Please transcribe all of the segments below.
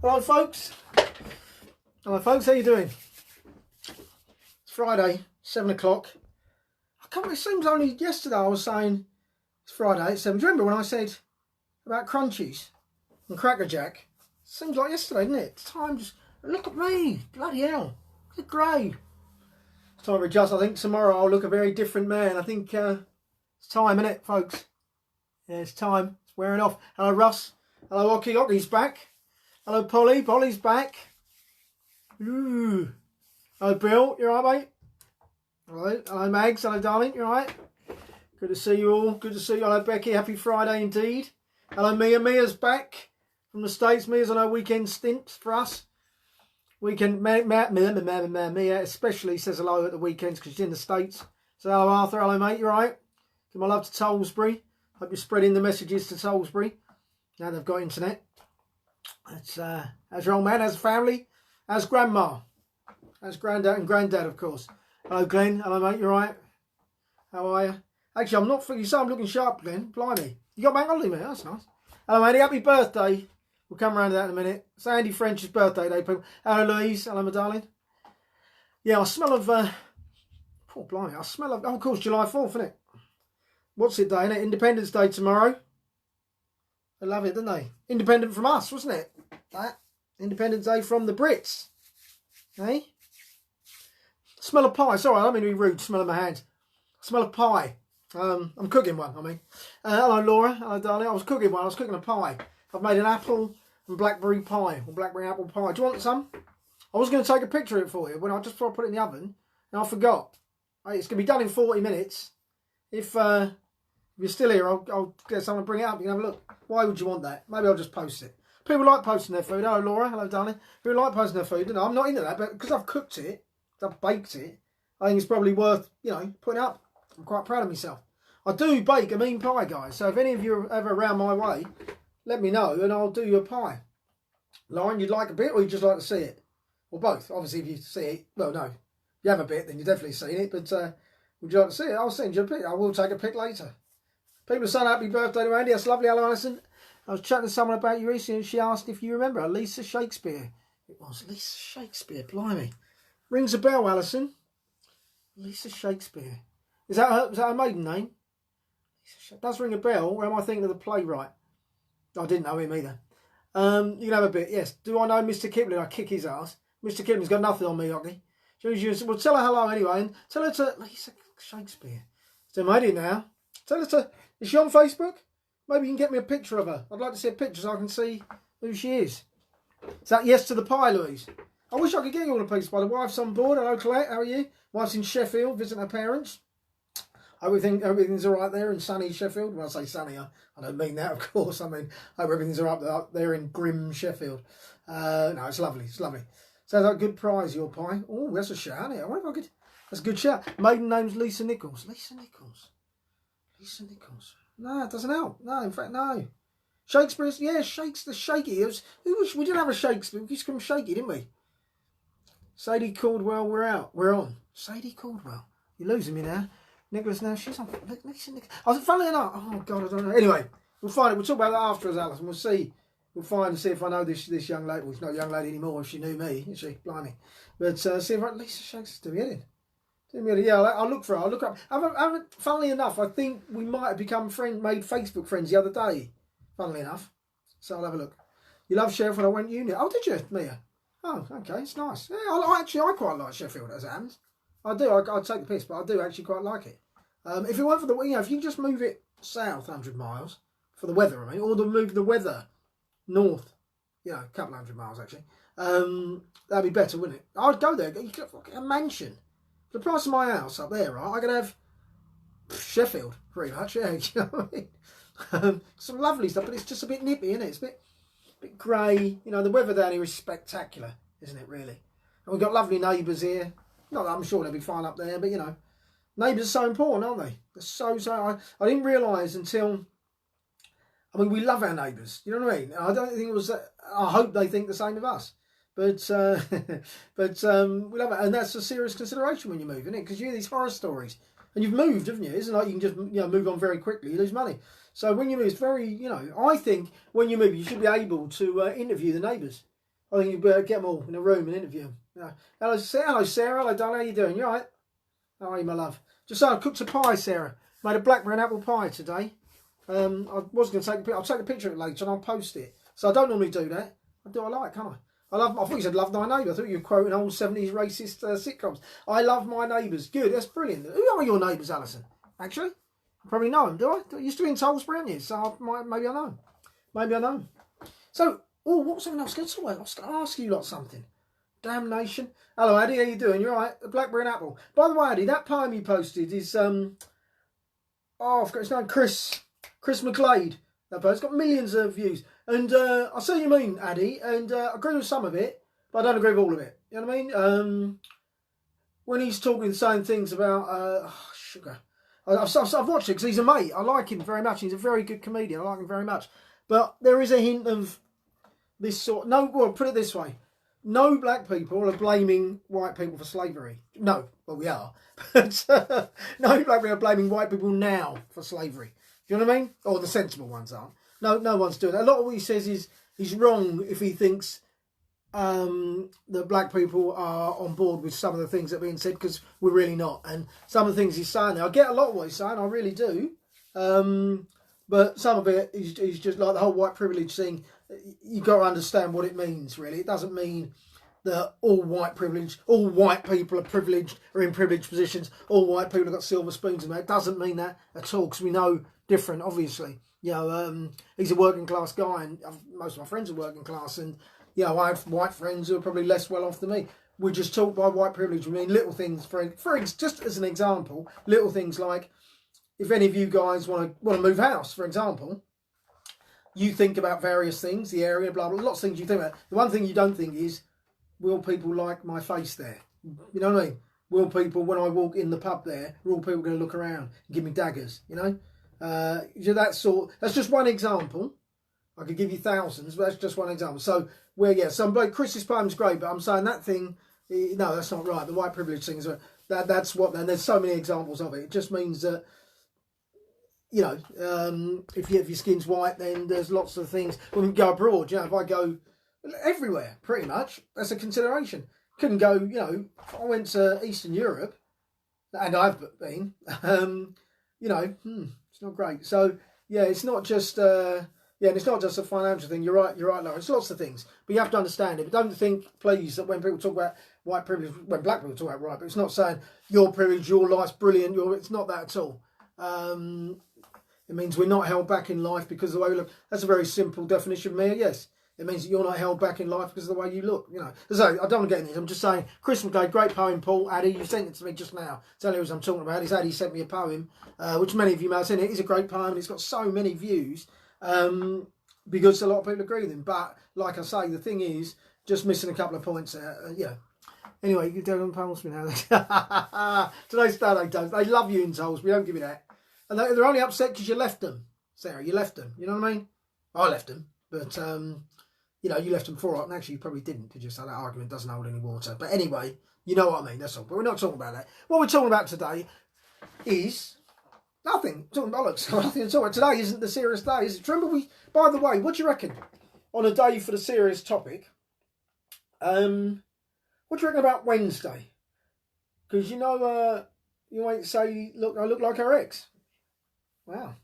Hello folks, how you doing? It's Friday, 7 o'clock. It seems only yesterday I was saying it's Friday at 7. Do you remember when I said about crunchies and Cracker Jack? Seems like yesterday, didn't it? Time just, look at me, bloody hell, look grey. It's time to adjust. I think tomorrow I'll look a very different man. I think it's time, isn't it, folks? Yeah, it's time. It's wearing off. Hello Russ, hello Oki, Oki's back. Hello Polly, Polly's back. Ooh. Hello Bill, you alright mate? Hello Mags, hello darling, you alright? Good to see you all, good to see you. Hello Becky, happy Friday indeed. Hello Mia, Mia's back from the States. Mia's on her weekend stint for us. Mia especially says hello at the weekends because she's in the States. So hello Arthur, hello mate, you alright? Give my love to Tolsbury. Hope you're spreading the messages to Tolsbury. Now they've got internet. That's as your old man, as family, as grandma, as granddad and granddad, of course. Hello, Glenn. Hello, mate. You right? How are you? Actually, I'm not. You say I'm looking sharp, Glenn. Blimey, you got bank holiday, mate. That's nice. Hello, matey. Happy birthday. We'll come around to that in a minute. It's Andy French's birthday day, people. Hello, Louise. Hello, my darling. Yeah, I smell of. Poor blimey, I smell of. Oh, of course, July 4th, isn't it? What's it day? Isn't it? Independence Day tomorrow. They love it, don't they? Independent from us, wasn't it? That Independence Day from the Brits. Hey? Smell of pie. Sorry, I don't mean to be rude. Smell of my hands. Smell of pie. I'm cooking one, I mean. Hello, Laura. Hello, darling. I was cooking one. I was cooking a pie. I've made an apple and blackberry pie. Or blackberry apple pie. Do you want some? I was going to take a picture of it for you when I just before I put it in the oven. And I forgot. Hey, it's going to be done in 40 minutes. If you're still here, I'll get someone to bring it up. You can have a look. Why would you want that? Maybe I'll just post it. People like posting their food. Hello, Laura. Hello, darling. People like posting their food. I'm not into that, but because I've cooked it, I've baked it, I think it's probably worth, putting up. I'm quite proud of myself. I do bake a mean pie, guys. So if any of you are ever around my way, let me know and I'll do you a pie. Lauren, you'd like a bit or you'd just like to see it? Or both. Obviously, if you see it, well, no. If you have a bit, then you've definitely seen it. But would you like to see it? I'll send you a pic. I will take a pic later. People are saying happy birthday to Andy. That's lovely. Hello, Alison. I was chatting to someone about you recently and she asked if you remember Lisa Shakespeare. It was Lisa Shakespeare, blimey. Rings a bell, Alison. Lisa Shakespeare. Is that her maiden name? Does ring a bell, or am I thinking of the playwright? I didn't know him either. You can have a bit, yes. Do I know Mr. Kipling? I kick his ass. Mr. Kipling's got nothing on me, Ocky. Well, tell her hello anyway and tell her to Lisa Shakespeare. So made it now. Tell her to, is she on Facebook? Maybe you can get me a picture of her. I'd like to see a picture so I can see who she is. Is that yes to the pie, Louise? I wish I could get you all a piece, by the wife's on board. Hello, Colette. How are you? Wife's in Sheffield, visiting her parents. Everything's all right there in sunny Sheffield. When I say sunny, I don't mean that, of course. I mean, hope everything's all right up there in grim Sheffield. No, it's lovely. It's lovely. Sounds like a good prize, your pie. Oh, that's a shout, isn't it? I wonder if I could... That's a good shout. Maiden name's Lisa Nichols. Lisa Nichols. Lisa Nichols. No, it doesn't help. No, in fact, no. Shakespeare's, yeah, the Shaky. We didn't have a Shakespeare. We used to call him Shaky, didn't we? Sadie Caldwell, we're out. We're on. Sadie Caldwell. You're losing me now. Nicholas now, she's on. Lisa Nichols. I was funnily enough. Oh, God, I don't know. Anyway, we'll find it. We'll talk about that after us, Alice, and we'll see. We'll find and see if I know this young lady. Well, she's not a young lady anymore if she knew me, is she? Blimey. But see if Lisa Shakespeare, do it. Yeah, I'll look for her. I'll look her up. Funnily enough, I think we might have become made Facebook friends the other day. Funnily enough. So I'll have a look. You love Sheffield when I went uni. Oh, did you, Mia? Oh, okay, it's nice. Yeah, I quite like Sheffield as it happens. I do. I'd take the piss, but I do actually quite like it. If it weren't for the, if you just move it south 100 miles for the weather, I mean, or to move the weather north, a couple 100 miles actually, that'd be better, wouldn't it? I'd go there. You could get a mansion. The price of my house up there, right? I could have Sheffield, pretty much. Yeah, you know what I mean? Some lovely stuff, but it's just a bit nippy, isn't it? It's a bit grey. The weather down here is spectacular, isn't it? Really. And we've got lovely neighbours here. Not that I'm sure they'll be fine up there, but neighbours are so important, aren't they? They're so. I didn't realise until. I mean, we love our neighbours. You know what I mean? I don't think it was. I hope they think the same of us. But we love it, and that's a serious consideration when you move, isn't it? Because you hear these horror stories, and you've moved, haven't you? It isn't like you can just move on very quickly. You lose money. So when you move, it's very I think when you move, you should be able to interview the neighbours. I think you better get them all in a room and interview them. Yeah. Hello, Sarah. Hello, darling. How you doing? You all right? How are you, my love? Just so I cooked a pie, Sarah. Made a blackberry and apple pie today. I was going to take a picture. I'll take a picture of it later and I'll post it. So I don't normally do that. I do what I like, can't I? I thought you said love thy neighbour. I thought you were quoting old 70s racist sitcoms. I love my neighbours. Good, that's brilliant. Who are your neighbours, Alison? Actually, I probably know them, do I? You used to be in Salisbury, aren't you? So maybe I know. Maybe I know. So, what was something I was going to talk about? I was going to ask you lot something. Damnation. Hello, Addy, how you doing? You all right? A blackberry and apple. By the way, Addy, that poem you posted is, I forgot his name, Chris McGlade. That post's got millions of views. And I see what you mean, Addy, and I agree with some of it, but I don't agree with all of it. You know what I mean? When he's talking, saying things about sugar. I've watched it because he's a mate. I like him very much. He's a very good comedian. I like him very much. But there is a hint of this sort. Put it this way. No black people are blaming white people for slavery. No, well, we are. But no black people are blaming white people now for slavery. Do you know what I mean? Or the sensible ones aren't. No one's doing that. A lot of what he says is he's wrong if he thinks that black people are on board with some of the things that are being said, because we're really not. And some of the things he's saying there, I get a lot of what he's saying, I really do. But some of it is just like the whole white privilege thing. You've got to understand what it means, really. It doesn't mean that all white people are privileged or in privileged positions, all white people have got silver spoons in there. It doesn't mean that at all, because we know different, obviously. You know, he's a working class guy, and most of my friends are working class, and you know, I have white friends who are probably less well off than me. We just talk by white privilege. We mean little things, just as an example, little things like, if any of you guys want to move house, for example, you think about various things, the area, blah, blah, lots of things you think about. The one thing you don't think is, will people like my face there? You know what I mean? Will people, when I walk in the pub there, are all people going to look around and give me daggers, you know? That's just one example. I could give you thousands, but that's just one example. So, Chris's poem's great, but I'm saying that thing, no, that's not right. The white privilege thing is that's what, and there's so many examples of it. It just means that, you know, if your skin's white, then there's lots of things. When we go abroad, you know, if I go everywhere, pretty much, that's a consideration. Couldn't go, you know, if I went to Eastern Europe, and I've been, you know, it's not great. So, yeah, it's not just, it's not just a financial thing. You're right, Laura. It's lots of things, but you have to understand it. But don't think, please, that when people talk about white privilege, when black people talk about right, but it's not saying your privilege, your life's brilliant. It's not that at all. It means we're not held back in life because of the way we look. That's a very simple definition, Mia. Yes, it means that you're not held back in life because of the way you look. You know, so I don't want to get into this. I'm just saying, Chris McGlade, great poem, Paul. Addy, you sent it to me just now. Tell you what I'm talking about. It's Addy sent me a poem, which many of you may have seen. It is a great poem, and it's got so many views because a lot of people agree with him. But like I say, the thing is, just missing a couple of points there. Anyway, you don't on Salisbury now. Today's day they don't. They love you in Salisbury. Don't give me that. And they're only upset because you left them, Sarah. You left them. You know what I mean? I left them, but you know, you left them for it. And actually, you probably didn't, because you said that argument doesn't hold any water. But anyway, you know what I mean. That's all. But we're not talking about that. What we're talking about today is nothing. We're talking bollocks. Nothing at all. Today isn't the serious day, is it? Remember, by the way, what do you reckon on a day for the serious topic? What do you reckon about Wednesday? Because you know, you might say, look, I look like her ex. Wow.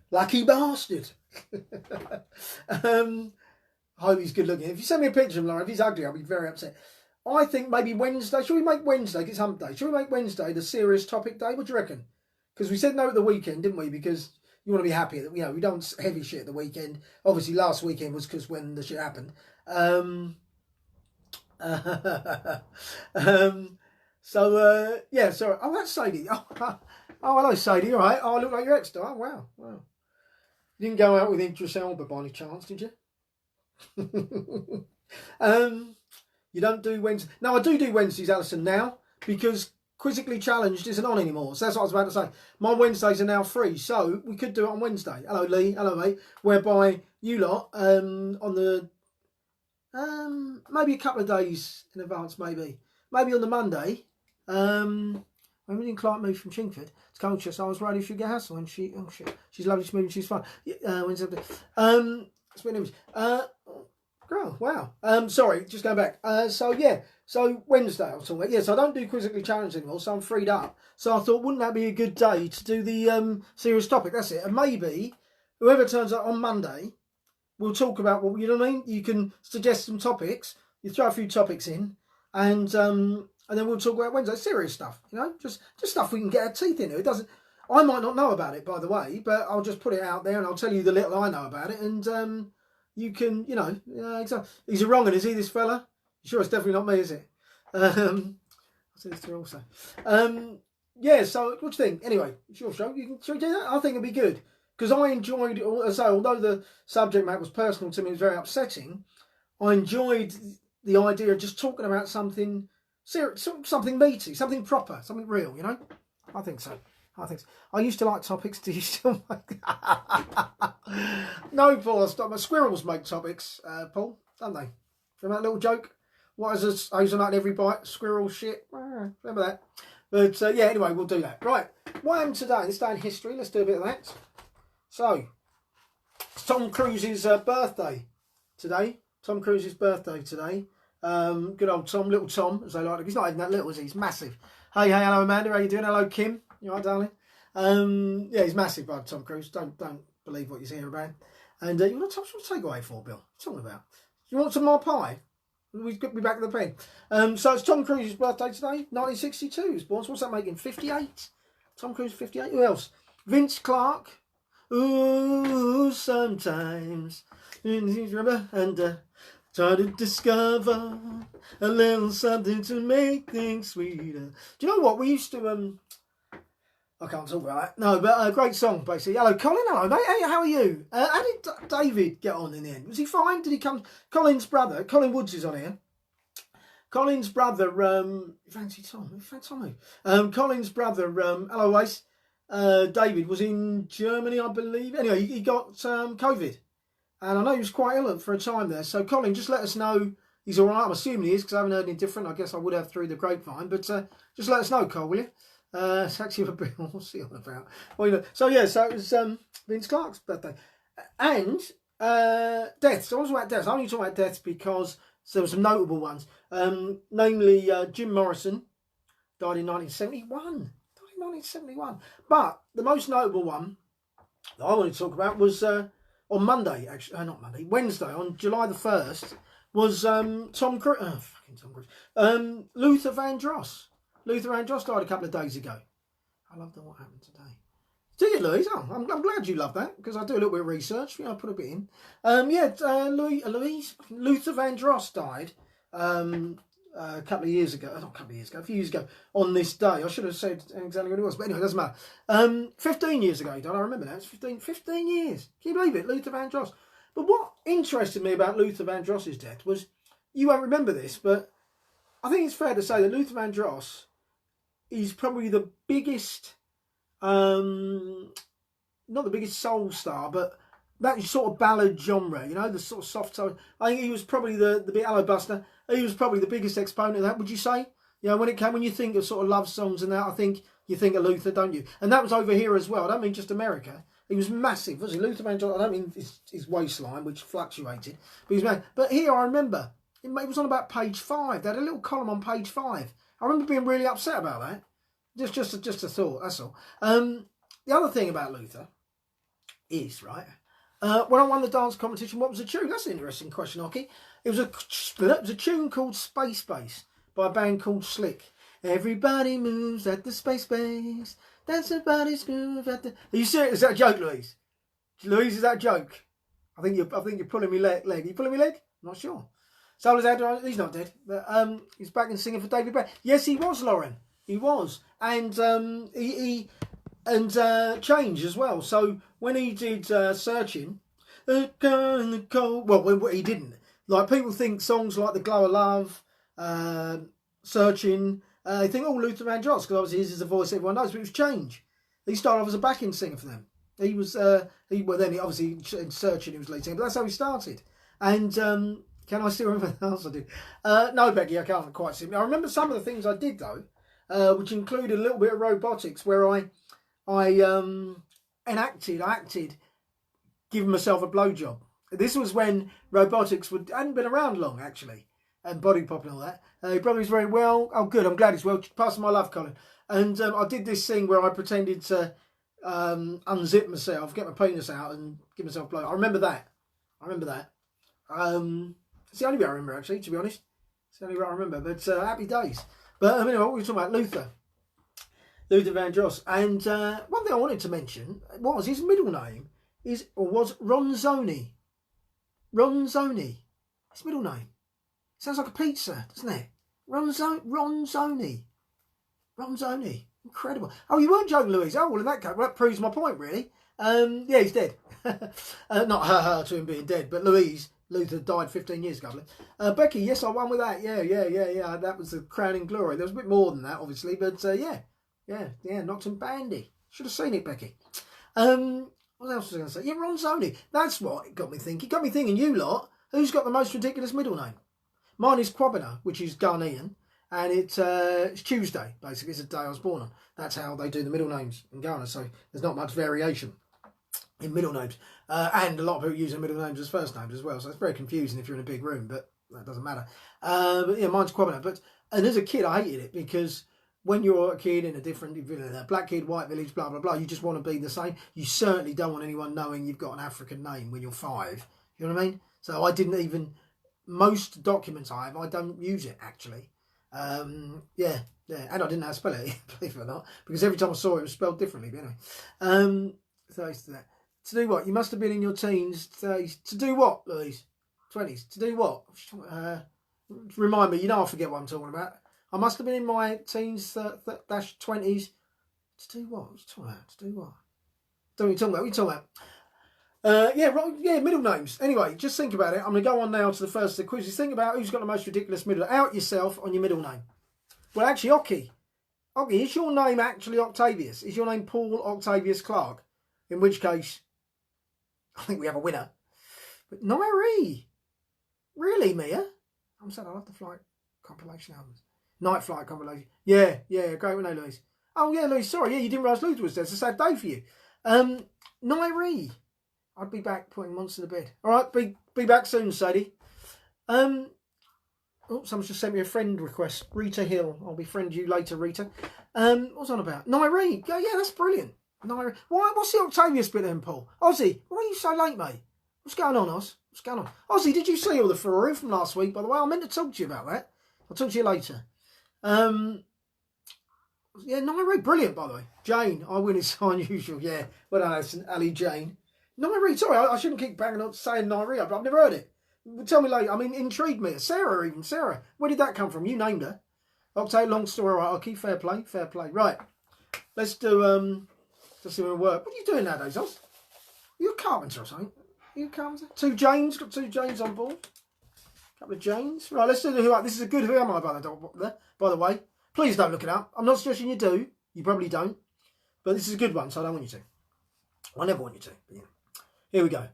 Lucky bastard. I hope he's good looking. If you send me a picture of him, Laura, if he's ugly, I'll be very upset. I think maybe Wednesday. Should we make Wednesday? It's hump day. Should we make Wednesday the serious topic day? What do you reckon? Because we said no at the weekend, didn't we? Because you want to be happy that, you know, we don't want heavy shit at the weekend. Obviously, last weekend was because when the shit happened. Sorry. Oh, that's Sadie. Oh, hello, Sadie. All right. Oh, I look like your ex. Oh, wow. You didn't go out with Idris Elba by any chance, did you? You don't do Wednesdays. No, I do Wednesdays, Alison, now, because Quizzically Challenged isn't on anymore. So that's what I was about to say. My Wednesdays are now free, so we could do it on Wednesday. Hello, Lee. Hello, mate. Whereby you lot, on the, maybe a couple of days in advance, maybe on the Monday, when we didn't client moved from Chingford to Colchester, I was worried if she'd get hassle, and she's lovely, she's moving, she's fine. Wednesday. It's been girl, wow. Sorry, just going back. So Wednesday I was talking about. Yes, I don't do Quizzically Challenge anymore, so I'm freed up. So I thought, wouldn't that be a good day to do the serious topic? That's it. And maybe whoever turns up on Monday, we'll talk about what, you know what I mean? You can suggest some topics. You throw a few topics in, and then we'll talk about Wednesday. Serious stuff, you know, just stuff we can get our teeth into. It doesn't. I might not know about it, by the way, but I'll just put it out there and I'll tell you the little I know about it, and you can, you know, exactly. He's a wrong un, is he, this fella? You sure it's definitely not me, is it? I'll say this to her also. Yeah, so what do you think? Anyway, sure, show. Should we do that? I think it'd be good. Because I enjoyed, as I say, although the subject matter was personal to me, it was very upsetting, I enjoyed the idea of just talking about something serious, something meaty, something proper, something real, you know? I think so. I used to like topics. Do you still make... No, Paul, I stopped. My squirrels make topics, Paul, don't they? Remember that little joke? What is a hazelnut in every bite? Squirrel shit. Remember that? But yeah, anyway, we'll do that. Right. What happened today? This day in history. Let's do a bit of that. So, it's Tom Cruise's birthday today. Tom Cruise's birthday today. Good old Tom, little Tom, as they like. He's not even that little, is he? He's massive. Hey, hello Amanda. How you doing? Hello Kim. You all right, darling? Yeah, he's massive, bud. Tom Cruise. Don't believe what you hear about. And you want to take away for, Bill? What's talking about? You want some more pie? We've got me back at the pen. So it's Tom Cruise's birthday today. 1962 he was born. So what's that making? 58. Tom Cruise 58. Who else? Vince Clarke. Ooh, sometimes. Remember? And try to discover a little something to make things sweeter. Do you know what? We used to... I can't talk about that. No, but a great song, basically. Hello, Colin. Hello, mate. Hey, how are you? How did David get on in the end? Was he fine? Did he come? Colin's brother, Colin Woods is on here. Colin's brother, fancy Tom? Fancy Tommy. Colin's brother, hello, Wace. David was in Germany, I believe. Anyway, he got COVID. And I know he was quite ill for a time there. So, Colin, just let us know he's all right. I'm assuming he is because I haven't heard anything different. I guess I would have through the grapevine. But just let us know, Cole, will you? It's actually a bit, what's he on about? Well, you know, so yeah, so it was Vince Clarke's birthday. And deaths. I was about deaths. I only talk about deaths because there were some notable ones. Namely, Jim Morrison died in 1971. But the most notable one that I wanted to talk about was on Monday, actually, not Monday, Wednesday, on July the 1st, was Tom Cruise. Luther Vandross. Luther Vandross died a couple of days ago. I love what happened today. Do you, Louise? Oh, I'm glad you love that because I do a little bit of research. You know, I put a bit in. Luther Vandross died a couple of years ago. Not a couple of years ago, a few years ago on this day. I should have said exactly what it was, but anyway, it doesn't matter. 15 years ago he died. I remember that. It's 15 years. Can you believe it? Luther Vandross. But what interested me about Luther Vandross's death was, you won't remember this, but I think it's fair to say that Luther Vandross is probably the biggest, not the biggest soul star, but that sort of ballad genre, you know, the sort of soft tone. I think he was probably the big Hello Buster. He was probably the biggest exponent of that, would you say? You know, when you think of sort of love songs and that, I think you think of Luther, don't you? And that was over here as well. I don't mean just America. He was massive, wasn't he? Luther Vandross, I don't mean his waistline, which fluctuated, but he was massive. But here I remember, it was on about page 5. They had a little column on page 5. I remember being really upset about that. Just a thought, that's all. The other thing about Luther is, right, when I won the dance competition, what was the tune? That's an interesting question, Oki. It was a tune called Space Bass by a band called Slick. Everybody moves at the space base. Dance everybody's groove at the... Are you serious? Is that a joke, Louise? Louise, is that a joke? I think you're pulling me leg. Are you pulling me leg? I'm not sure. So he's not dead, but he's back and singing for David Brown. Yes, he was, Lauren. He was, and he Change as well. So when he did Searching, well, he didn't. Like, people think songs like The Glow of Love, Searching, they think, oh, Luther Vandross, because obviously his is the voice everyone knows, but it was Change. He started off as a backing singer for them. He was, then he obviously in Searching he was lead singer, but that's how he started. And can I still remember what else I did? No, Becky, I can't quite see. I remember some of the things I did though, which included a little bit of robotics, where I acted giving myself a blowjob. This was when robotics hadn't been around long, actually, and body pop and all that. He probably was very well. Oh, good. I'm glad he's well. Passing my love, Colin. And I did this thing where I pretended to unzip myself, get my penis out, and give myself a blow. I remember that. It's the only bit I remember, actually, to be honest. It's the only bit I remember. But happy days. But anyway, what were we talking about? Luther Vandross. And one thing I wanted to mention was his middle name was Ronzoni. Ronzoni. His middle name. Sounds like a pizza, doesn't it? Ronzoni. Incredible. Oh, you weren't joking, Louise. Oh, well, in that case, well, that proves my point, really. Yeah, he's dead. Not her to him being dead, but Luther died 15 years ago. Becky, yes, I won with that. Yeah. That was the crowning glory. There was a bit more than that, obviously, but yeah, knocked him bandy. Should have seen it, Becky. What else was I going to say? Yeah, Ronzoni. That's what got me thinking. Got me thinking, you lot, who's got the most ridiculous middle name? Mine is Kwabena, which is Ghanaian, and it's Tuesday, basically. It's the day I was born on. That's how they do the middle names in Ghana, so there's not much variation in middle names. And a lot of people use their middle names as first names as well, so it's very confusing if you're in a big room, but that doesn't matter. But yeah, mine's Kwabena. And as a kid, I hated it because when you're a kid in a different village, a black kid, white village, blah, blah, blah, you just want to be the same. You certainly don't want anyone knowing you've got an African name when you're 5. You know what I mean? So I didn't even, most documents I have, I don't use it, actually. Yeah. And I didn't know how to spell it, believe it or not, because every time I saw it, it was spelled differently. But anyway, so to do what? You must have been in your teens. To do what, Louise? 20s. To do what? Remind me, you know I forget what I'm talking about. I must have been in my teens, dash 20s. To do what? To do what? Don't know what you're talking about. What are you talking about? Yeah, middle names. Anyway, just think about it. I'm going to go on now to the first of the quizzes. Think about who's got the most ridiculous middle. Out yourself on your middle name. Well, actually, Ocky, is your name actually Octavius? Is your name Paul Octavius Clark? In which case, I think we have a winner. But Nairi. Really, Mia? I'm sad I love the flight compilation albums. Night Flight compilation. Yeah, great one, Louise. Oh, yeah, Louise, sorry. Yeah, you didn't realise Luther was there. It's a sad day for you. Nairi. I'd be back putting monsters to bed. All right, be back soon, Sadie. Someone's just sent me a friend request. Rita Hill. I'll befriend you later, Rita. What's on about? Nairi. Yeah, that's brilliant. Nairi. What's the Octavius bit then, Paul? Ozzy, why are you so late, mate? What's going on, Oz? What's going on? Ozzy, did you see all the furore from last week, by the way? I meant to talk to you about that. I'll talk to you later. Yeah, Nairi, brilliant, by the way. Jane, I win, it's unusual. Yeah, well done, Ali Jane. Nairi, sorry, I shouldn't keep banging on saying Nairi, but I've never heard it. Tell me later. I mean, intrigued me. Sarah, where did that come from? You named her. Octave, long story. Right, Okie, fair play. Right, let's do let's see what work. What are you doing nowadays, Oz? Are you a carpenter or something? Are you a carpenter? Got 2 Janes on board. Couple of Janes. Right, let's do the Who Am I. This is a good Who Am I, by the way. Please don't look it up. I'm not suggesting you do. You probably don't. But this is a good one, so I don't want you to. I never want you to. But yeah. Here we go.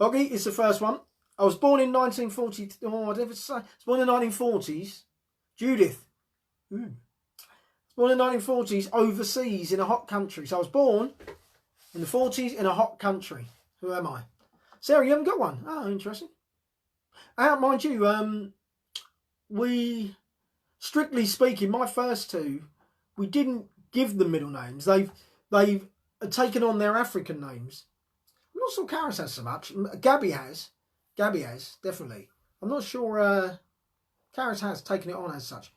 Okay, it's the first one. I was born in 1940. Oh, I never say. I was born in the 1940s. Judith. I was born in the 1940s overseas in a hot country. So I was born in the 40s in a hot country. Who am I? Sarah, you haven't got one. Oh, interesting. Mind you, we, strictly speaking, my first 2, we didn't give them middle names. They've taken on their African names. I'm not sure Karis has so much. Gabby has, definitely. I'm not sure Karis has taken it on as such.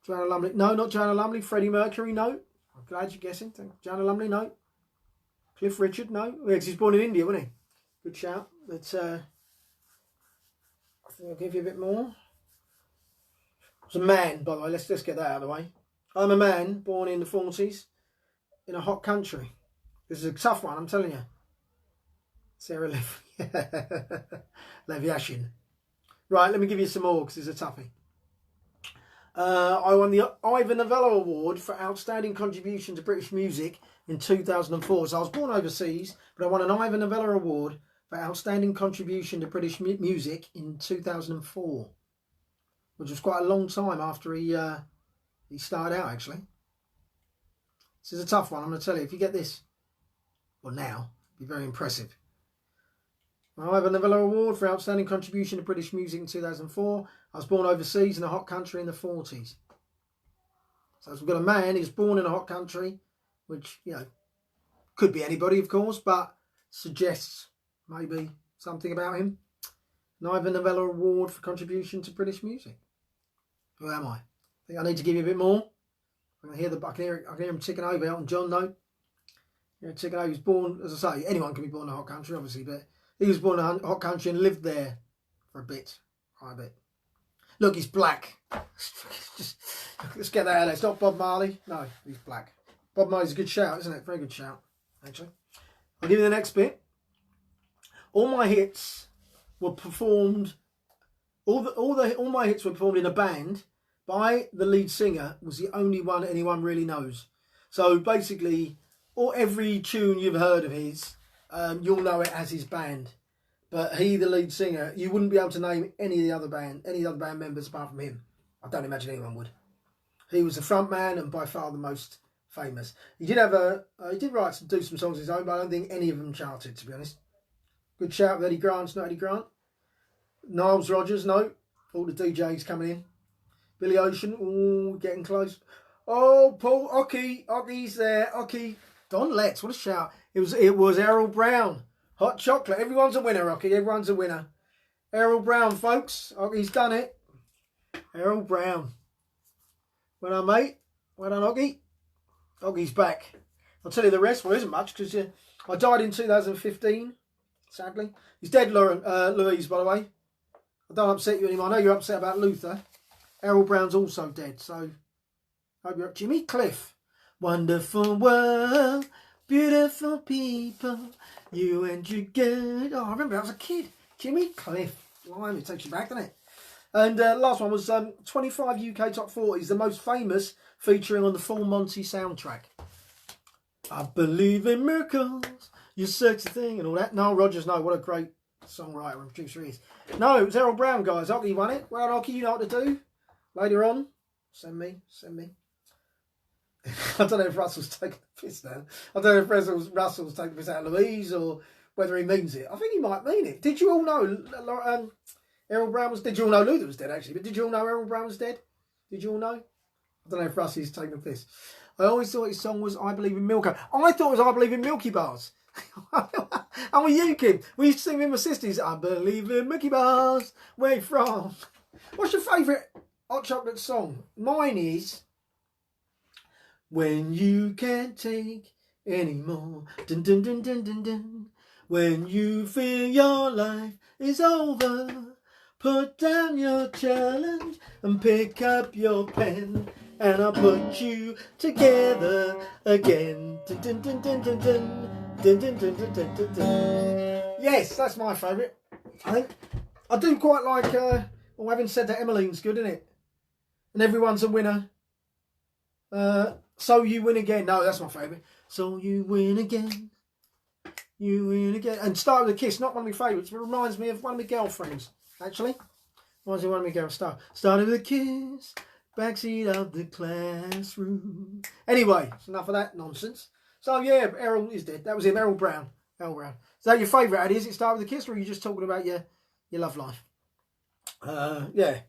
Joanna Lumley. No, not Joanna Lumley. Freddie Mercury, no. I'm glad you're guessing. Joanna Lumley, no. Cliff Richard, no. Yeah, 'cause he's born in India, wasn't he? Good shout. But I think I'll give you a bit more. I was a man, by the way. Let's just get that out of the way. I'm a man born in the 40s in a hot country. This is a tough one, I'm telling you. Sarah Leviashin. Right, let me give you some more because it's a toughie. I won the Ivor Novello Award for Outstanding Contribution to British Music in 2004. So I was born overseas, but I won an Ivor Novello Award for Outstanding Contribution to British Music in 2004, which was quite a long time after he started out, actually. This is a tough one, I'm going to tell you. If you get this, well, now, it'd be very impressive. Ivor Novello Award for Outstanding Contribution to British Music in 2004. I was born overseas in a hot country in the 40s. So we've got a man who's born in a hot country, which, you know, could be anybody, of course, but suggests maybe something about him. An Ivor Novello Award for Contribution to British Music. Who am I? I think I need to give you a bit more. I can hear him ticking over. Elton John, though. You know, ticking over. He was born, as I say, anyone can be born in a hot country, obviously, but he was born in a hot country and lived there for a bit. Quite a bit. Look, he's black. Let's get that out of there. It's not Bob Marley. No, he's black. Bob Marley's a good shout, isn't it? Very good shout, actually. I'll give you the next bit. All my hits were performed. All my hits were performed in a band by the lead singer. Was the only one anyone really knows. So basically, every tune you've heard of his, you'll know it as his band. But he, the lead singer, you wouldn't be able to name any other band members apart from him. I don't imagine anyone would. He was the front man and by far the most famous. He did do some songs of his own, but I don't think any of them charted, to be honest. Good shout with Eddie Grant's not Eddie Grant. Niles Rodgers, no. All the DJs coming in. Billy Ocean, ooh, getting close. Oh, Paul Ockey, Ockey's there. Ockey. Don Letts, what a shout. It was Errol Brown. Hot chocolate. Everyone's a winner, Ockey. Everyone's a winner. Errol Brown, folks. Ockey's done it. Errol Brown. Well done, mate. Well done, Ockey. Ockey's back. I'll tell you the rest. Well, there isn't much because I died in 2015, sadly. He's dead, Louise, by the way. I don't upset you anymore. I know you're upset about Luther. Errol Brown's also dead, so hope you're up. Jimmy Cliff. Wonderful world, beautiful people, you and your good. Oh, I remember I was a kid. Jimmy Cliff. Blimey, it takes you back, doesn't it? And last one was 25 UK Top 40s, the most famous, featuring on the Full Monty soundtrack. I believe in miracles, you're such a thing, and all that. Noel Rodgers, no, what a great songwriter and producer he is. No, it was Errol Brown, guys. Ockey won it. Well, Ockey, you know what to do. Later on, send me. I don't know if Russell's taking the piss now. I don't know if Russell's taking the piss out of Louise or whether he means it. I think he might mean it. Did you all know Errol Brown was... Did you all know Luther was dead, actually? But did you all know Errol Brown was dead? Did you all know? I don't know if Russell's taking the piss. I always thought his song was I Believe in Milko. I thought it was I Believe in Milky Bars. I'm with you, Kim. We used to sing with my sisters. I believe in Milky Bars. Where you from? What's your favourite hot chocolate song? Mine is When You Can't Take Anymore. Dun, dun, dun, dun, dun, dun. When you feel your life is over, put down your challenge and pick up your pen, and I'll put you together again. Dun, dun, dun, dun, dun, dun. Dun, dun, dun, dun, dun, dun, dun. Yes, that's my favourite. I think I do quite like. Well, having said that, Emmeline's good, isn't it? And everyone's a winner. So you win again. No, that's my favourite. So you win again. You win again. And Start with a Kiss, not one of my favourites, but it reminds me of one of my girlfriends, actually. Reminds me of one of my girlfriends. Started with a kiss, backseat of the classroom. Anyway, it's enough of that nonsense. So yeah, Errol is dead. That was him, Errol Brown. Errol Brown. Is that your favourite, Addy? Is it Start with a Kiss, or are you just talking about your love life? Yeah.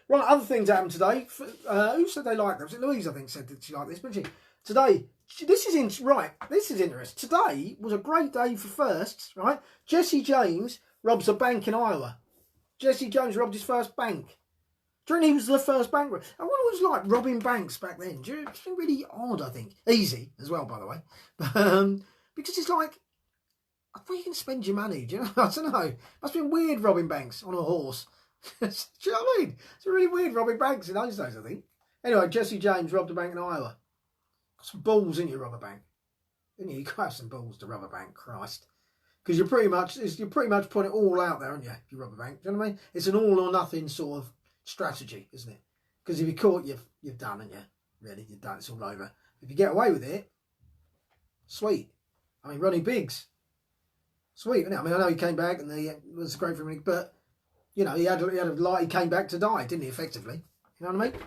Right, other things happened today. Who said they liked them? Was it Louise, I think, said that she liked this, didn't she? Today, this is interesting. Today was a great day for firsts, right? Jesse James robs a bank in Iowa. Jesse James robbed his first bank. Do you think he was the first bank robber? I wonder what it was like robbing banks back then. It's been really odd, I think. Easy as well, by the way. Because it's like, where are you going to spend your money? Do you know? I don't know. Must have been weird robbing banks on a horse. Do you know what I mean? It's really weird robbing banks in those days, I think. Anyway, Jesse James robbed a bank in Iowa. Got some balls in your rob a bank. Didn't you? You got to have some balls to rob a bank, Christ. Because you're pretty much putting it all out there, aren't you? If you rob a bank. Do you know what I mean? It's an all or nothing sort of strategy, isn't it? Because if you're caught, you've done, haven't you? Really, you've done. It's all over. If you get away with it, sweet. I mean, Ronnie Biggs, sweet, isn't it? I mean, I know he came back and it was great for him, but you know, he came back to die, didn't he? Effectively, you know what I mean?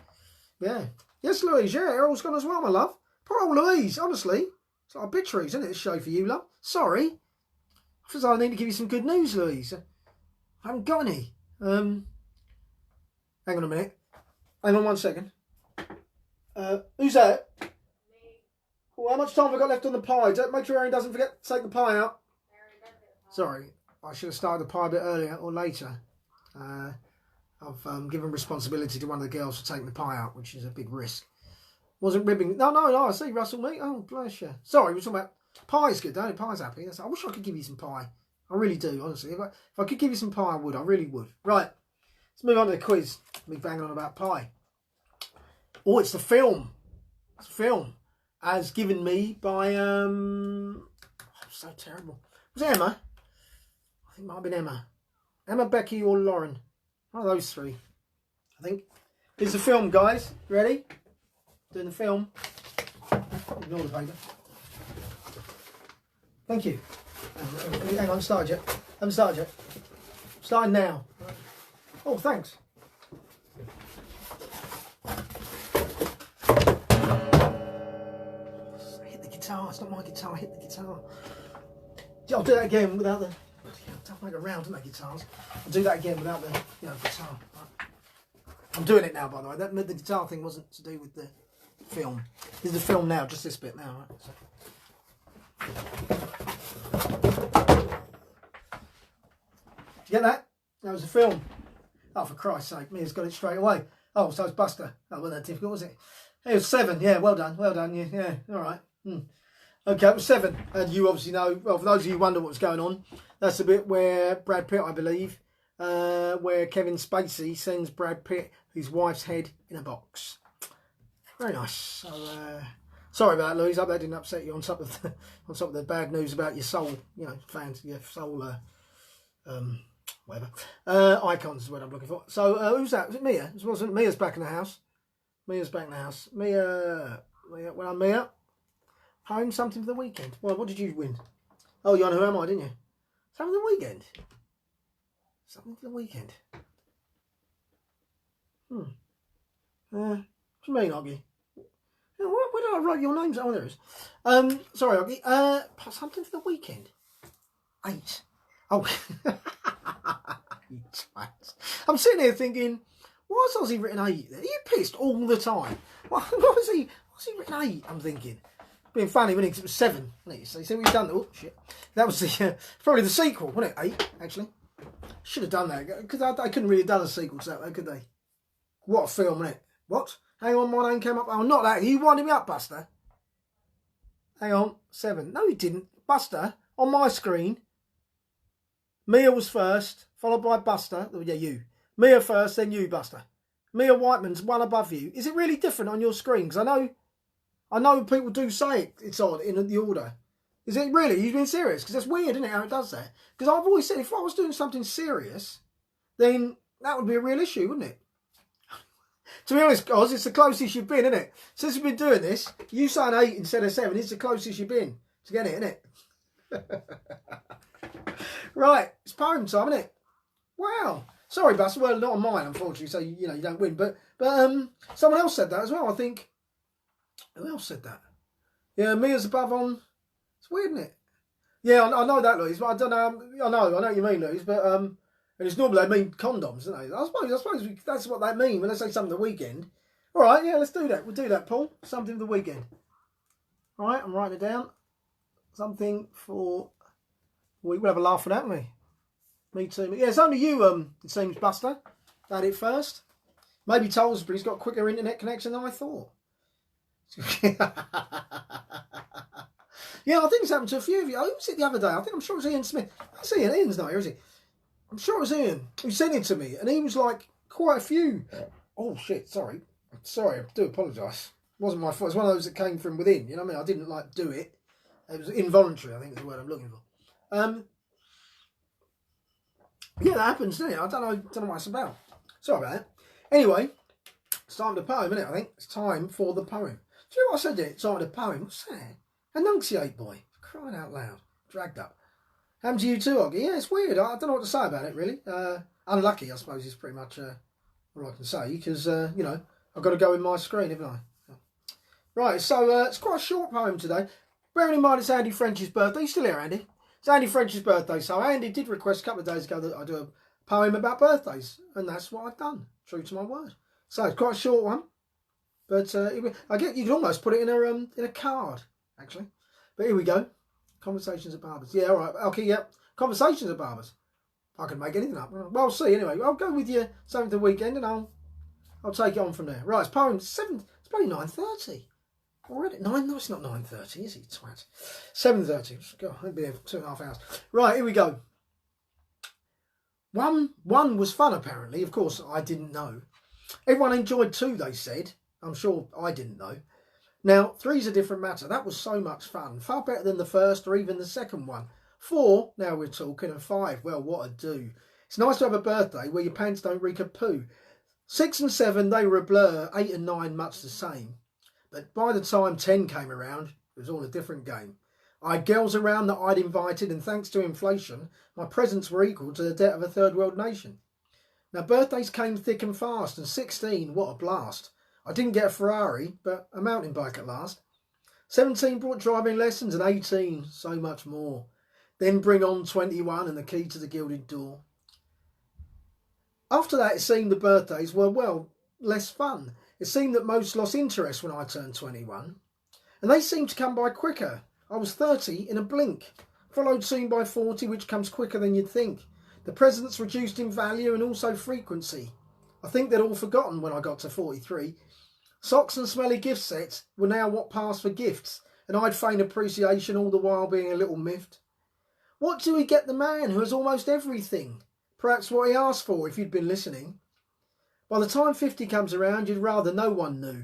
Yeah. Yes, Louise. Yeah, Errol's gone as well, my love. Poor old Louise. Honestly, it's like obituaries, isn't it? This show for you, love. Sorry, Because I need to give you some good news, Louise. I haven't got any. Hang on a minute. Hang on 1 second. Who's that? Me. Well, how much time have I got left on the pie? Make sure Erin doesn't forget to take the pie out. Sorry, I should have started the pie a bit earlier or later. I've given responsibility to one of the girls for taking the pie out, which is a big risk. Wasn't ribbing. No, I see, Russell, mate. Oh, bless you. Sorry, we're talking about pie's good, don't it? Pie's happy. I wish I could give you some pie. I really do, honestly. If I could give you some pie, I would. I really would. Right, let's move on to the quiz. Me banging on about pie. Oh, it's the film. It's a film as given me by I'm so terrible. Was it Emma? I think it might have been Emma. Emma, Becky, or Lauren. One of those three, I think. Here's the film, guys. Ready? Doing the film. Ignore the paper. Thank you. Hang on, started yet. Haven't started yet. Starting now. Oh, thanks. Hit the guitar. It's not my guitar. Hit the guitar. I'll do that again without the. Don't make a round, don't they, guitars? I'll do that again without the guitar. Right. I'm doing it now, by the way. The guitar thing wasn't to do with the film. This is the film now, just this bit now. Right? So. You get that? That was a film. Oh, for Christ's sake, Mia's got it straight away. Oh, so it's Buster. That wasn't that difficult, was it? It was 7. Yeah, well done. Well done. Yeah, all right. Okay, it was 7. And you obviously know, well, for those of you who wonder what's going on, that's the bit where Brad Pitt, I believe, where Kevin Spacey sends Brad Pitt his wife's head in a box. Very nice. So, sorry about that, Louise. I hope that didn't upset you on top of the bad news about your soul, fans, your soul, whatever. Icons is what I'm looking for. So, who's that? Was it Mia? It wasn't Mia's back in the house. Mia's back in the house. Mia, well, Mia. Home, something for the weekend. Well, what did you win? Oh, you on Who Am I, didn't you? Something for the weekend. Something for the weekend. What do you mean, Oggy? Where did I write your names? Oh, there it is. Sorry, Oggy. Something for the weekend. 8. Oh. You twat. I'm sitting here thinking, why has Ozzy written 8 there? Are you pissed all the time? What's he written 8? I'm thinking. Being funny, wasn't it? 'Cause it was 7. Wasn't it? So you see what you've done? Oh, shit. That was the probably the sequel, wasn't it? 8, actually. Should have done that. Because I couldn't really have done a sequel to that, could they? What a film, wasn't it? What? Hang on, my name came up. Oh, not that. You winding me up, Buster. Hang on. 7. No, he didn't. Buster, on my screen, Mia was first, followed by Buster. Oh, yeah, you. Mia first, then you, Buster. Mia Whiteman's one above you. Is it really different on your screen? Because I know people do say it's odd in the order. Is it really? You've been serious? Because that's weird, isn't it, how it does that? Because I've always said if I was doing something serious, then that would be a real issue, wouldn't it? To be honest, Oz, it's the closest you've been, isn't it? Since we've been doing this, you saying 8 instead of 7, it's the closest you've been to get it, isn't it? Right, it's poem time, isn't it? Wow. Sorry, Buster. Well, not on mine, unfortunately, so you don't win. But someone else said that as well, I think. Who else said that? Yeah, Mia's above on. It's weird, isn't it? Yeah, I know that, Louise, but I don't know. I know what you mean, Louise, but and it's normally they mean condoms, don't they? I suppose that's what they mean when they say something the weekend. All right, yeah, let's do that. We'll do that, Paul. Something for the weekend. All right, I'm writing it down. Something for. We'll have a laugh at that, won't we? Me too. Yeah, it's only you. It seems, Buster. Had it first. Maybe Tollsbury's got a quicker internet connection than I thought. Yeah, I think it's happened to a few of you. Who was it the other day? I'm sure it was Ian Smith. That's Ian. Ian's not here, is he? I'm sure it was Ian who sent it to me, and he was like, quite a few. Oh shit! Sorry, I do apologise. It wasn't my fault. It's one of those that came from within. You know what I mean? I didn't like do it. It was involuntary. I think is the word I'm looking for. Yeah, that happens, doesn't it? I don't know what it's about. Sorry about that. Anyway, it's time for the poem, isn't it? I think it's time for the poem. Do you know what I said there? It's time for the poem. What's that? Enunciate, boy. Crying out loud. Dragged up. Happened to you too, Oggy? Yeah, it's weird. I don't know what to say about it, really. Unlucky, I suppose, is pretty much what I can say, because, I've got to go in my screen, haven't I? Right, so it's quite a short poem today. Bearing in mind it's Andy French's birthday. You still here, Andy? It's Andy French's birthday, so Andy did request a couple of days ago that I do a poem about birthdays, and that's what I've done, true to my word. So it's quite a short one, but I get you could almost put it in a card, actually. But here we go. Conversations at Barbers. Yeah, all right. Okay, yeah. Conversations at Barbers. I can make anything up. Well, I'll see anyway. I'll go with you something of the weekend, and I'll take it on from there. Right, it's poem 7. It's probably 9:30 already. No, it's not 9:30, is it, twat? 7:30. God, I'll be here for 2.5 hours. Right, here we go. One was fun, apparently. Of course, I didn't know. Everyone enjoyed 2, they said. I'm sure I didn't know. Now, 3's a different matter. That was so much fun. Far better than the first or even the second one. 4, now we're talking, and 5, well, what a do. It's nice to have a birthday where your pants don't reek of poo. 6 and 7, they were a blur. 8 and 9, much the same. But by the time 10 came around, it was all a different game. I had girls around that I'd invited, and thanks to inflation, my presents were equal to the debt of a third world nation. Now, birthdays came thick and fast, and 16, what a blast. I didn't get a Ferrari, but a mountain bike at last. 17 brought driving lessons, and 18, so much more. Then bring on 21 and the key to the gilded door. After that, it seemed the birthdays were, well, less fun. It seemed that most lost interest when I turned 21. And they seemed to come by quicker. I was 30 in a blink, followed soon by 40, which comes quicker than you'd think. The presents reduced in value and also frequency. I think they'd all forgotten when I got to 43. Socks and smelly gift sets were now what passed for gifts, and I'd feign appreciation all the while being a little miffed. What do we get the man who has almost everything? Perhaps what he asked for if you'd been listening. By the time 50 comes around, you'd rather no one knew,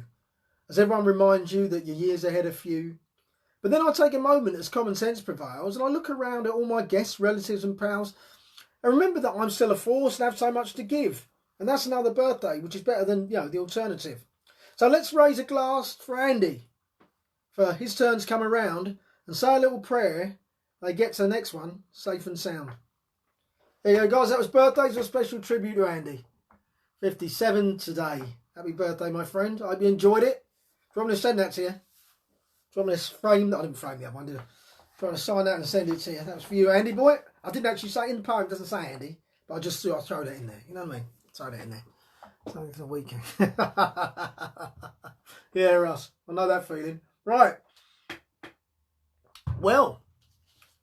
as everyone reminds you that you're years ahead of few. But then I take a moment as common sense prevails, and I look around at all my guests, relatives and pals, and remember that I'm still a force and have so much to give. And that's another birthday, which is better than, the alternative. So let's raise a glass for Andy, for his turn's come around, and say a little prayer. They get to the next one, safe and sound. There you go, guys. That was birthdays, a special tribute to Andy. 57 today. Happy birthday, my friend. I hope you enjoyed it. Do you want me to send that to you? Do you want me to frame that? I didn't frame the other one, did I? Trying to sign that and send it to you. That was for you, Andy boy. I didn't actually say it in the poem. It doesn't say Andy, but I just thought I'd throw that in there. You know what I mean? Throw that in there. Something for the weekend. Yeah, Russ. I know that feeling. Right. Well,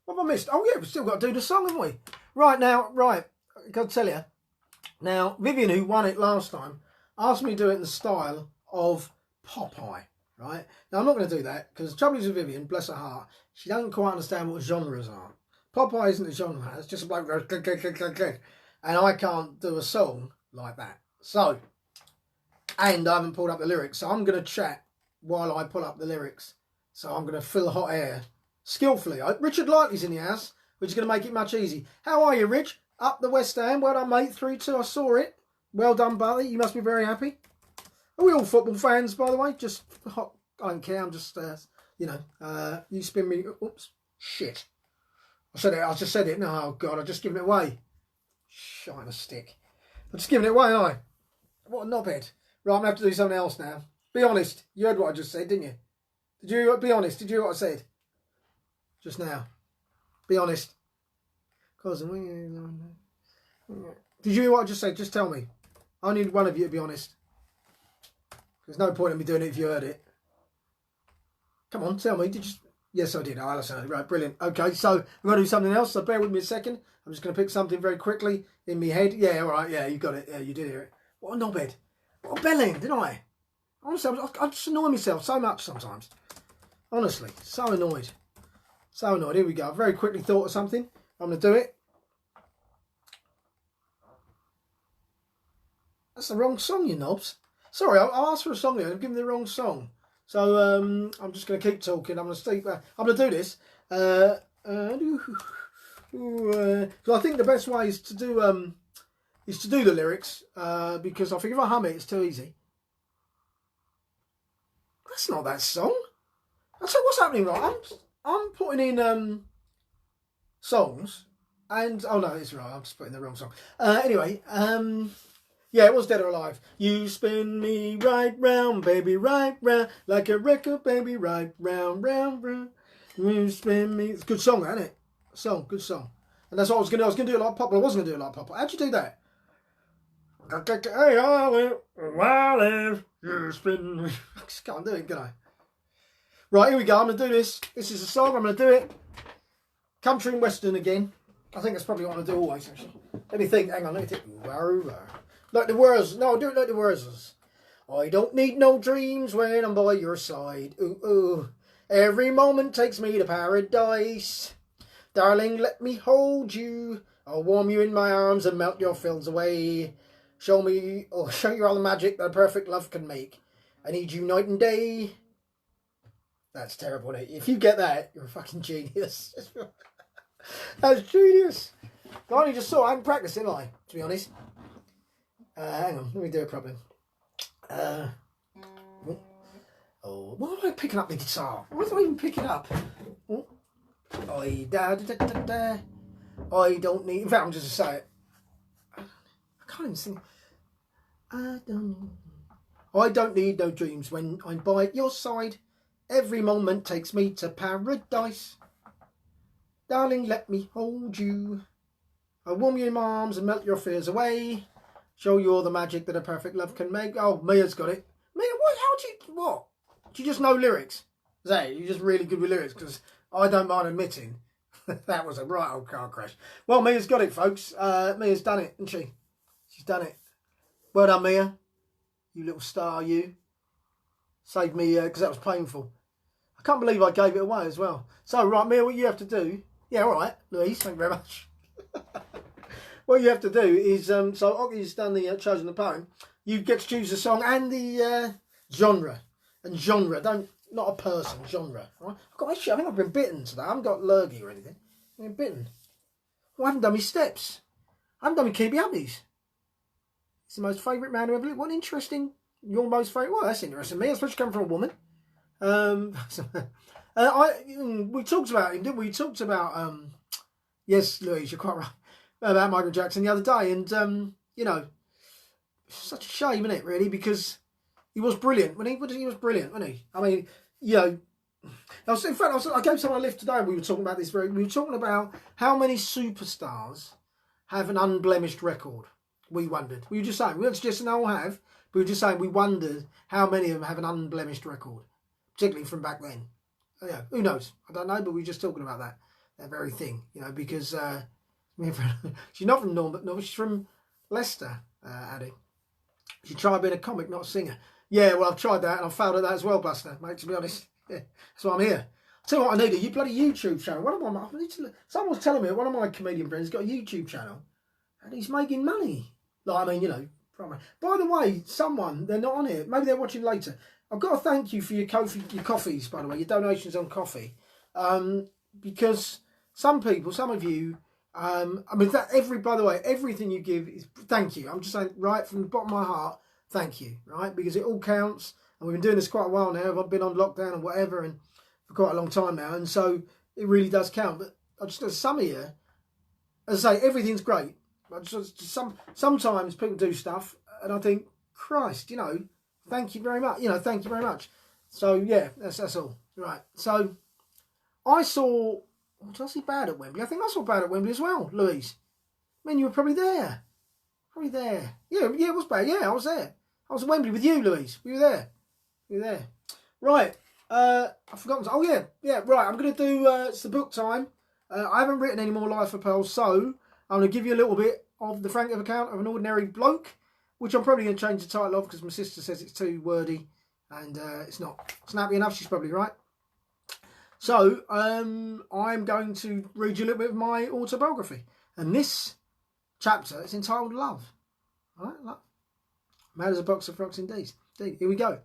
what have I missed? Oh, yeah, we've still got to do the song, haven't we? Right, now, right. I've got to tell you. Now, Vivian, who won it last time, asked me to do it in the style of Popeye, right? Now, I'm not going to do that, because the trouble is with Vivian, bless her heart, she doesn't quite understand what genres are. Popeye isn't a genre, it's just a bloke goes click, click, click, click, click. And I can't do a song like that. So, and I haven't pulled up the lyrics, so I'm going to chat while I pull up the lyrics. So I'm going to fill hot air skillfully. Richard Lightly's in the house, which is going to make it much easier. How are you, Rich? Up the West Ham. Well done, mate. 3-2. I saw it. Well done, buddy. You must be very happy. Are we all football fans, by the way? Just hot. I don't care. I'm just, you spin me. Oops. Shit. I said it. I just said it. No, oh, God. I've just given it away. Shine a stick. I'm just giving it away, aren't I? What a knobhead. Right, I'm going to have to do something else now. Be honest. You heard what I just said, didn't you? Did you be honest? Did you hear what I said? Just now. Be honest. Did you hear what I just said? Just tell me. I need one of you to be honest. There's no point in me doing it if you heard it. Come on, tell me. Did you? Yes, I did. Oh, listen. Right, brilliant. Okay, so I'm going to do something else. So bear with me a second. I'm just going to pick something very quickly in my head. Yeah, all right. Yeah, you got it. Yeah, you did hear it. What a knobhead. What a bellend, didn't I? Honestly, I just annoy myself so much sometimes. Honestly, so annoyed. So annoyed. Here we go. I very quickly thought of something. I'm going to do it. That's the wrong song, you knobs. Sorry, I asked for a song here. I've given the wrong song. So I'm just going to keep talking. I'm going to do this. So I think the best way is to do the lyrics because I think if I hum it, it's too easy. That's not that song. So what's happening, right? I'm putting in songs, and oh no, it's right. I'm just putting the wrong song. Anyway, yeah, it was Dead or Alive. You spin me right round, baby, right round, like a record, baby, right round, round, round. You spin me. It's a good song, isn't it? Song, good song. And that's what I was going to do. I was going to do it like Pop, but I wasn't going to do it like Pop. How'd you do that? Hey, Olive, you spin. I just can't do it, can I? Right, here we go. I'm going to do this. This is a song. I'm going to do it. Country and Western again. I think that's probably what I do always, actually. Let me think. Hang on, let me think. Like the words. No, I'll do it like the words. I don't need no dreams when I'm by your side. Ooh, ooh. Every moment takes me to paradise. Darling, let me hold you. I'll warm you in my arms and melt your fears away. Show you all the magic that a perfect love can make. I need you night and day. That's terrible, isn't it? If you get that, you're a fucking genius. That's genius. I only just saw. I haven't practiced, have I? To be honest. Hang on, let me do it properly. Oh, why am I picking up the guitar? Why do I even pick it up? Oh. I don't need. In fact, I'm just to say it. I can't even sing. I don't need no dreams when I'm by your side. Every moment takes me to paradise. Darling, let me hold you. I'll warm you in my arms and melt your fears away. Show you all the magic that a perfect love can make. Oh, Mia's got it. Mia, what? How do you? What? Do you just know lyrics? Is that it? You're just really good with lyrics? Because I don't mind admitting that was a right old car crash. Well, Mia's got it, folks. Mia's done it, hasn't she? She's done it. Well done, Mia. You little star, you. Saved me, because that was painful. I can't believe I gave it away as well. So, right, Mia, what you have to do... Yeah, all right, Louise, thank you very much. What you have to do is... so, Oggy's done the chosen the poem. You get to choose the song and the genre. And genre, not a person, genre. Right? I think I've been bitten today. I haven't got lurgy or anything. I've been bitten. Well, I haven't done my steps. I haven't done my keepy uppies. It's the most favourite man who ever lived. What interesting. Your most favourite. Well, that's interesting. Me, especially coming from a woman. We talked about him, didn't we? We talked about, yes, Louise, you're quite right, about Michael Jackson the other day. And, you know, such a shame, isn't it, really? Because he was brilliant. He was brilliant, wasn't he? I mean, you know, I gave someone a lift today and we were talking about this. We were talking about how many superstars have an unblemished record. We wondered. We were just saying, we weren't suggesting they all have, but we were just saying we wondered how many of them have an unblemished record, particularly from back then. Yeah, who knows? I don't know, but we were just talking about that very thing, you know, because she's not from Norman, no, she's from Leicester, Addie. She tried being a comic, not a singer. Yeah, well, I've tried that and I've failed at that as well, Buster, mate, to be honest. Yeah, that's why I'm here. I'll tell you what I need, a bloody YouTube channel. Someone was telling me one of my comedian friends has got a YouTube channel and he's making money. Like, I mean, you know, by the way, they're not on here. Maybe they're watching later. I've got to thank you for your coffees, by the way, your donations on coffee. Because some of you, I mean, by the way, everything you give is, thank you. I'm just saying, right from the bottom of my heart, thank you, right? Because it all counts. And we've been doing this quite a while now. I've been on lockdown and whatever, and for quite a long time now. And so it really does count. But I just, as some of you, as I say, everything's great. Sometimes people do stuff and I think, Christ, you know, thank you very much. You know, thank you very much. So yeah, that's all. Right. So I saw, did I see Bad at Wembley? I think I saw Bad at Wembley as well, Louise. I mean, you were probably there. Yeah, it was Bad. Yeah, I was there. I was at Wembley with you, Louise. We were there. Right. I've forgotten. Oh yeah. Right. I'm going to do. It's the book time. I haven't written any more Life of Pearl, so I'm going to give you a little bit of the Frank account of an ordinary bloke, which I'm probably going to change the title of because my sister says it's too wordy, and it's not snappy enough. She's probably right. So I'm going to read you a little bit of my autobiography, and this chapter is entitled Love. All right, love. Mad as a box of frogs indeed. Here we go.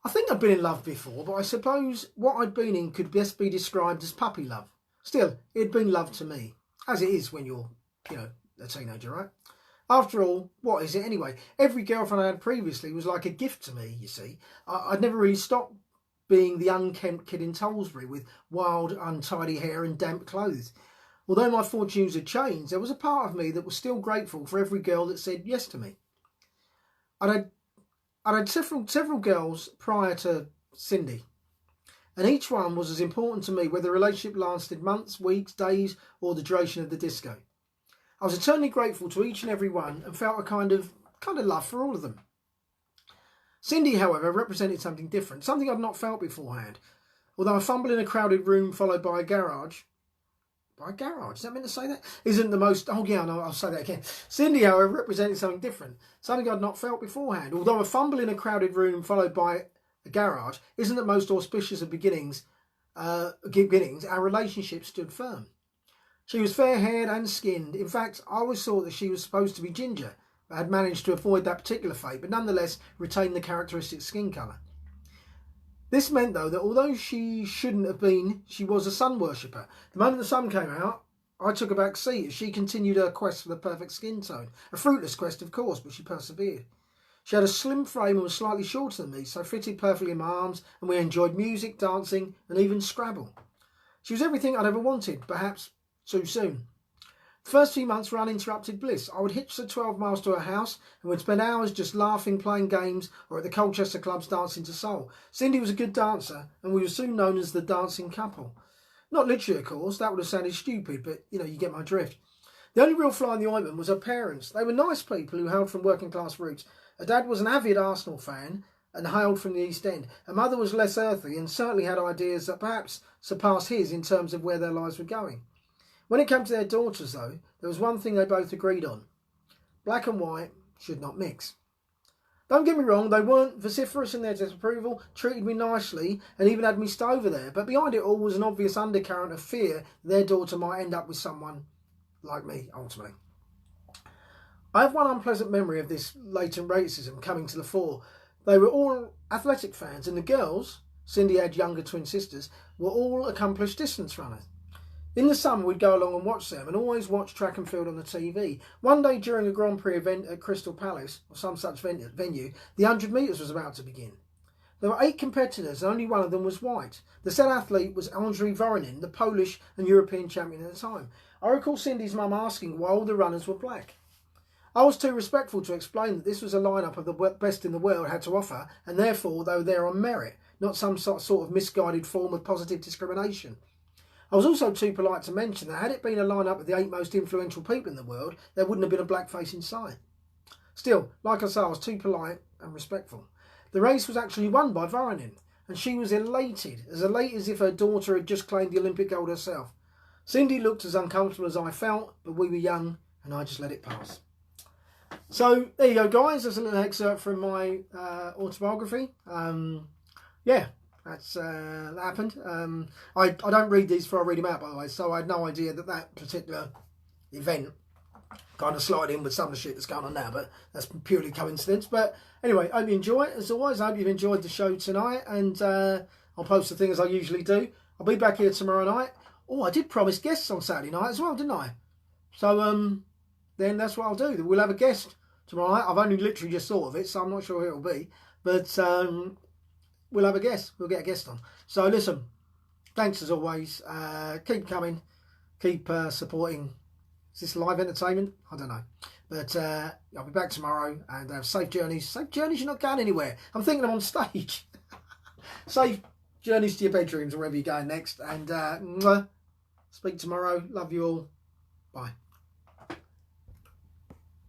I think I'd been in love before, but I suppose what I'd been in could best be described as puppy love. Still, it'd been love to me, as it is when you're, you know, a teenager, right? After all, what is it anyway? Every girlfriend I had previously was like a gift to me, you see. I'd never really stopped being the unkempt kid in Tollsbury with wild, untidy hair and damp clothes. Although my fortunes had changed, there was a part of me that was still grateful for every girl that said yes to me. I'd had several girls prior to Cindy, and each one was as important to me whether the relationship lasted months, weeks, days, or the duration of the disco. I was eternally grateful to each and every one and felt a kind of love for all of them. Cindy, however, represented something different, something I'd not felt beforehand. Although a fumble in a crowded room followed by a garage, is that meant to say that? Isn't the most, oh yeah, no, I'll say that again. Cindy, however, represented something different, something I'd not felt beforehand. Although a fumble in a crowded room followed by a garage isn't the most auspicious of beginnings, our relationship stood firm. She was fair-haired and skinned. In fact, I always thought that she was supposed to be ginger, but had managed to avoid that particular fate, but nonetheless retained the characteristic skin colour. This meant, though, that although she shouldn't have been, she was a sun worshipper. The moment the sun came out, I took a back seat as she continued her quest for the perfect skin tone. A fruitless quest, of course, but she persevered. She had a slim frame and was slightly shorter than me, so fitted perfectly in my arms, and we enjoyed music, dancing, and even Scrabble. She was everything I'd ever wanted, perhaps too soon. The first few months were uninterrupted bliss. I would hitch the 12 miles to her house and would spend hours just laughing, playing games, or at the Colchester clubs dancing to soul. Cindy was a good dancer, and we were soon known as the dancing couple. Not literally, of course, that would have sounded stupid, but, you get my drift. The only real fly in the ointment was her parents. They were nice people who hailed from working class roots. Her dad was an avid Arsenal fan and hailed from the East End. Her mother was less earthy and certainly had ideas that perhaps surpassed his in terms of where their lives were going. When it came to their daughters, though, there was one thing they both agreed on. Black and white should not mix. Don't get me wrong, they weren't vociferous in their disapproval, treated me nicely, and even had me stay over there, but behind it all was an obvious undercurrent of fear their daughter might end up with someone like me, ultimately. I have one unpleasant memory of this latent racism coming to the fore. They were all athletic fans, and the girls, Cindy had younger twin sisters, were all accomplished distance runners. In the summer, we'd go along and watch them, and always watch track and field on the TV. One day during a Grand Prix event at Crystal Palace, or some such venue, the 100 metres was about to begin. There were 8 competitors, and only one of them was white. The said athlete was Andrzej Voronin, the Polish and European champion at the time. I recall Cindy's mum asking why all the runners were black. I was too respectful to explain that this was a lineup of the best in the world had to offer, and therefore they were there on merit, not some sort of misguided form of positive discrimination. I was also too polite to mention that had it been a lineup of the 8 most influential people in the world, there wouldn't have been a blackface in sight. Still, like I say, I was too polite and respectful. The race was actually won by Voronin, and she was elated as if her daughter had just claimed the Olympic gold herself. Cindy looked as uncomfortable as I felt, but we were young, and I just let it pass. So, there you go, guys. There's a little excerpt from my autobiography. That happened. I don't read these before I read them out, by the way, so I had no idea that particular event kind of slotted in with some of the shit that's going on now, but that's purely coincidence. But anyway, I hope you enjoy it. As always, I hope you've enjoyed the show tonight, and I'll post the thing as I usually do. I'll be back here tomorrow night. Oh, I did promise guests on Saturday night as well, didn't I? So then that's what I'll do. We'll have a guest tomorrow night. I've only literally just thought of it, so I'm not sure who it'll be, but we'll have a guest. We'll get a guest on. So listen, thanks as always. Keep coming. Keep supporting. Is this live entertainment? I don't know. But I'll be back tomorrow, and have safe journeys. Safe journeys, you're not going anywhere. I'm thinking I'm on stage. Safe journeys to your bedrooms or wherever you're going next. And speak tomorrow. Love you all. Bye.